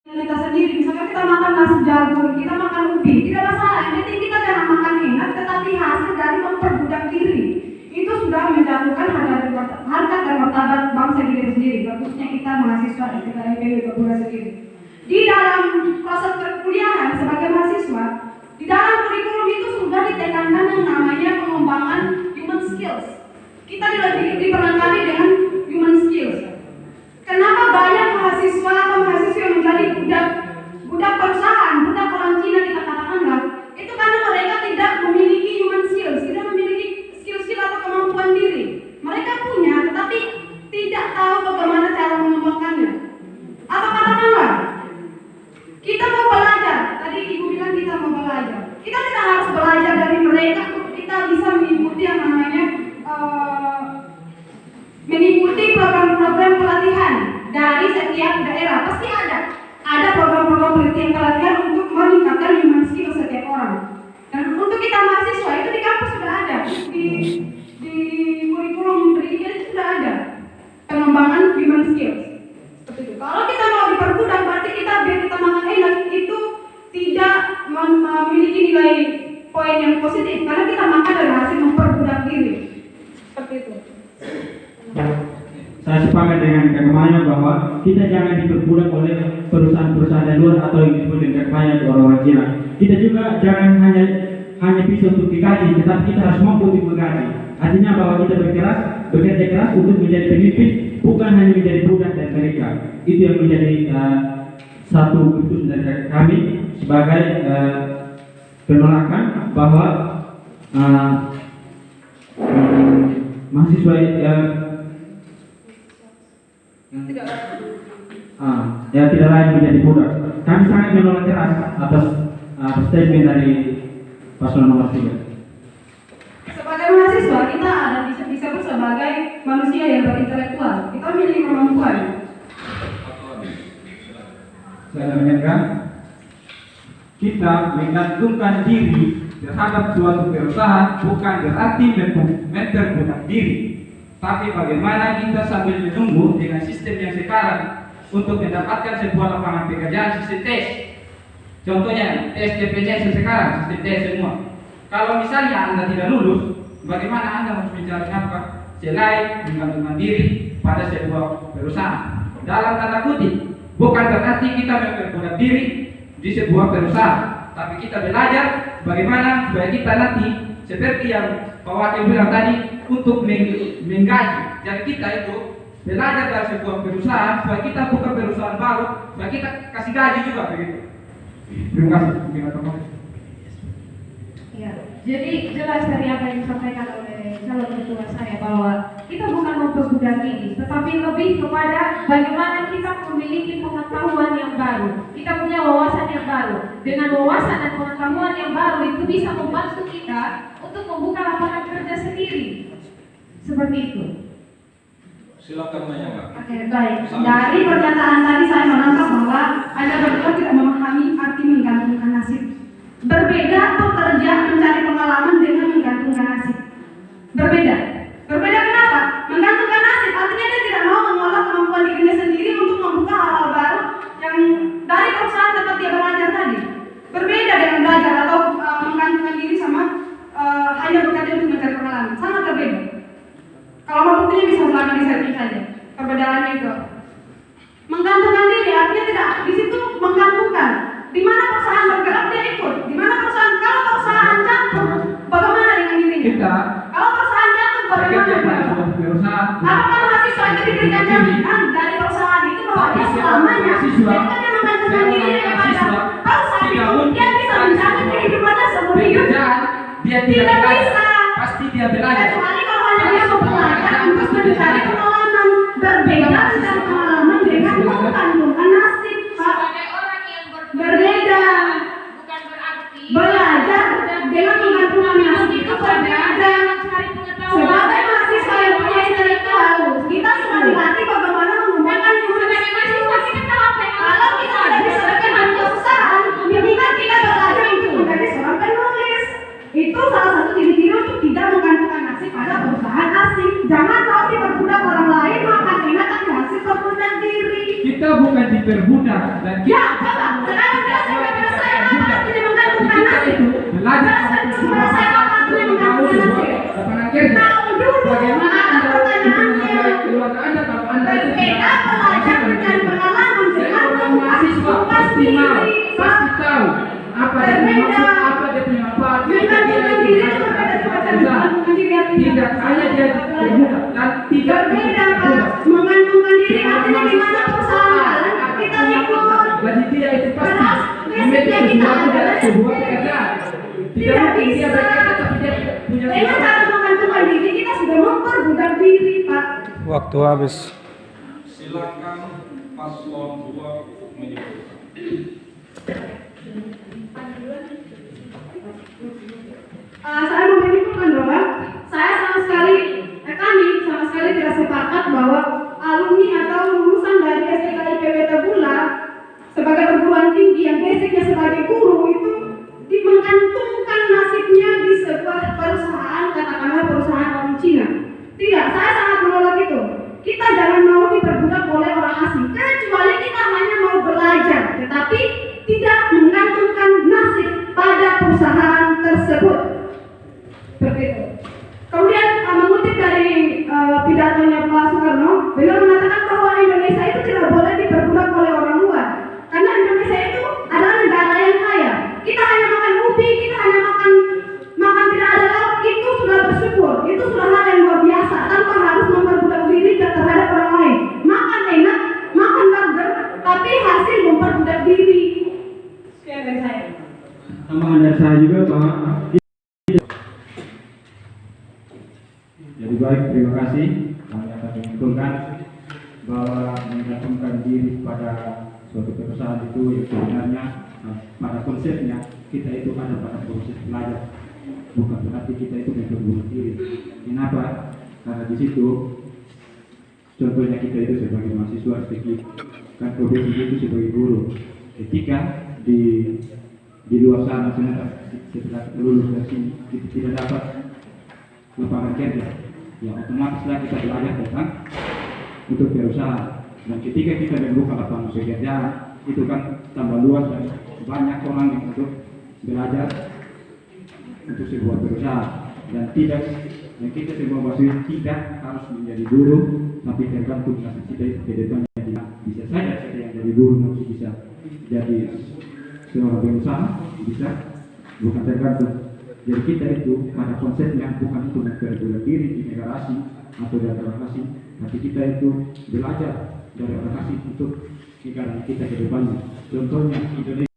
kita sendiri. Misalkan kita makan nasi jagung, kita makan ubi, tidak masalah. Yang penting kita jangan makan enak, tetapi hasil dari memperbudak diri itu sudah menjatuhkan harga dan martabat bangsa kita sendiri, khususnya kita mahasiswa dan kita IPB Papua sendiri. Di dalam proses perkuliahan sebagai mahasiswa, di dalam kurikulum itu sudah ditekankan yang namanya pengembangan human skills. Kita diperlengkapi dengan human skills. Kenapa banyak mahasiswa atau mahasiswa yang menjadi budak perusahaan, budak orang Cina kita katakanlah, itu karena mereka tidak memiliki human skills, tidak memiliki skill atau kemampuan diri. Mereka punya, tetapi tidak tahu bagaimana cara mengembangkannya. Atau katakanlah, kita mau belajar, tadi ibu bilang kita mau belajar. Kita tidak harus belajar dari mereka, kita bisa mengikuti yang namanya mengikuti program-program pelatihan dari setiap daerah. Pasti ada program-program pelatihan untuk meningkatkan human skill setiap orang. Dan untuk kita mahasiswa itu di kampus sudah ada, di kurikulum pendidikan itu sudah ada pengembangan human skills. Seperti itu. Kalau kita mau diperbudak, berarti biar kita makan enak itu tidak memiliki nilai poin yang positif, karena kita makan dari hasil memperbudak diri. Seperti itu. Saya sepakat dengan Kak Maya bahwa kita jangan diperbudak oleh perusahaan-perusahaan dari luar atau yang disebut dengan Kak Maya orang-orang Cina. Kita juga jangan hanya bisa untuk digaji, tetapi kita harus mampu untuk menggaji. Artinya bahwa kita bekerja keras untuk menjadi pemimpin, bukan hanya menjadi budak dari mereka. Itu yang menjadi satu keputusan dari kami sebagai penolakan bahwa mahasiswa tidak lain menjadi budak. Kami sangat menolak keras atas statement dari paslon nomor 3. Sebagai mahasiswa kita ada disebut sebagai manusia yang berintelektual. Kita memiliki kemampuan. Saya mengingatkan kita menggantungkan diri terhadap suatu perusahaan bukan berarti memperbudak diri, tapi bagaimana kita sambil menunggu dengan sistem yang sekarang untuk mendapatkan sebuah lapangan pekerjaan, sistem tes. Contohnya tes CPNS sekarang, sistem tes semua. Kalau misalnya Anda tidak lulus, bagaimana Anda harus mencari nafkah selain menggantungkan diri pada sebuah perusahaan? Dalam tanda kutip, bukan berarti kita memperbudak diri di sebuah perusahaan, tapi kita belajar bagaimana supaya kita nanti seperti yang Pak Wakil bilang tadi untuk menggaji. Jadi kita itu belajar dari sebuah perusahaan supaya kita buka perusahaan baru, supaya kita kasih gaji juga begitu. Terima kasih. Ya, jadi jelas dari apa yang disampaikan oleh calon ketua saya bahwa kita bukan memperbudak diri, tetapi lebih kepada bagaimana kita memiliki pengetahuan yang baru. Kita punya wawasan yang baru. Dengan wawasan dan pengetahuan yang baru itu bisa membantu kita untuk membuka lapangan kerja sendiri. Seperti itu. Silakan nanya, Pak. Oke, baik. Dari pernyataan tadi saya menangkap bahwa Anda berdua tidak memahami arti menggantungkan nasib. Berbeda pekerja mencari pengalaman dengan menggantungkan nasib. Berbeda kenapa? Menggantungkan nasib artinya dia tidak mau mengolah kemampuan dirinya sendiri untuk membuka hal-hal baru yang dari perusahaan tempat dia belajar tadi. Berbeda dengan belajar atau menggantungkan diri sama hanya bekerja untuk mencari pengalaman. Sangat berbeda. Kalau mau buktinya bisa selama di setting saja. Perbedaannya itu. Menggantungkan diri artinya tidak di situ menggantungkan. Di mana perusahaan bergerak dia ikut. Di mana perusahaan, kalau perusahaan jatuh, bagaimana dengan dirinya? Kalau perusahaan jatuh, bagaimana? Apakah mahasiswa itu diberikan jaminan dari perusahaan itu bahwa dia selamanya ketika dia menggantungkan diri kepada perusahaan itu, dia bisa menjamin kehidupannya seumur hidup? Dia tidak bisa. Pasti dia belajar. Kecuali kalau hanya dia mau belajar untuk mencari pengalaman. Berbeda dengan pengalaman dengan menggantungkan nasib, Pak. Berbeda. Bukan berarti Belajar dengan menggantungkan nasib itu berbeda. Sebagai mahasiswa yang punya intelektual, kita sudah dilatih bagaimana menggunakan human skills. Kalau kita tidak bisa bekerja di perusahaan, minimal kita belajar untuk menjadi seorang penulis. Itu salah satu ciri-ciri untuk tidak menggantungkan nasib pada perusahaan asing. Jangan mau diperbudak orang lain, makan enak tapi hasil perbudak diri. Kita bukan diperbudak. dan Ya, coba. Sekarang jelaskan kepada saya apa artinya menggantungkan nasib. belajar Jelaskan kepada saya apa artinya menggantungkan nasib. lapangan kerja. Tahu dulu Bagaimana ada Anda pertanyaannya. keluarga Anda kalau Anda itu Berbeda pelajar mencari pengalaman dengan seorang membuka mahasiswa pasti mau, diri. pasti tahu apa dia punya maksud, apa dia punya manfaat. Menggantungkan diri itu berbeda dengan menggantungkan diri artinya. Tidak hanya dia bermuda dan tidak Berbeda Pak. Menggantungkan diri artinya gimana perusahaan kita ikut. bagi dia itu pasti Padahal memiliki basicnya kita sebuah adalah sebuah pekerjaan. Tidak mungkin dia bisa. bekerja tapi dia punya Dengan cara menggantungkan diri kita sudah memperbudak diri Pak. Waktu habis. Silakan paslon 2 untuk menyebutkan. Saya mau menyimpulkan bahwa kami sama sekali tidak sepakat bahwa alumni atau lulusan dari STK IPB Tegula sebagai perguruan tinggi yang basicnya sebagai guru itu menggantungkan nasibnya di sebuah perusahaan, katakanlah perusahaan orang Cina. Tidak, saya sangat menolak itu. Kita jangan mau diperbudak oleh orang asing, kecuali kita hanya mau belajar, tetapi tidak menggantungkan nasib pada perusahaan tersebut. Seperti itu. Kemudian mengutip dari pidatonya Pak Soekarno, beliau mengatakan bahwa Indonesia itu tidak boleh diperbudak oleh orang luar, karena Indonesia itu adalah negara yang kaya. Kita hanya makan ubi, kita hanya makan tidak ada lauk, itu sudah bersyukur, itu sudah hal yang luar biasa, tanpa harus memperbudak diri terhadap orang lain. Makan enak, makan burger, tapi hasil memperbudak diri. Sekian dari saya. tambahan dari saya juga bahwa jadi baik, terima kasih. Kami akan menyimpulkan bahwa menggantungkan diri pada suatu perusahaan itu yang sebenarnya pada konsepnya kita itu ada pada proses belajar, bukan berarti kita itu memperbudak diri. Kenapa? Karena di situ contohnya kita itu sebagai mahasiswa kan profesi itu sebagai guru. Ketika di luar sana setelah lulus dari sini kita tidak dapat lapangan kerja, ya otomatislah kita belajar tentang untuk perusahaan. Dan ketika kita membuka lapangan pekerjaan itu kan tambah luas dan banyak orang yang untuk belajar untuk sebuah perusahaan. Dan tidak, yang kita semua mahasiswa tidak harus menjadi guru, tapi tergantung nasib kita ke depannya. Bisa saja kita yang jadi guru nanti bisa jadi seorang pengusaha, bisa, bukan tergantung. Jadi kita itu pada konsepnya bukan untuk memperbudak diri di negara asing atau dari orang asing, tapi kita itu belajar dari orang asing untuk negara kita ke depannya. Contohnya Indonesia.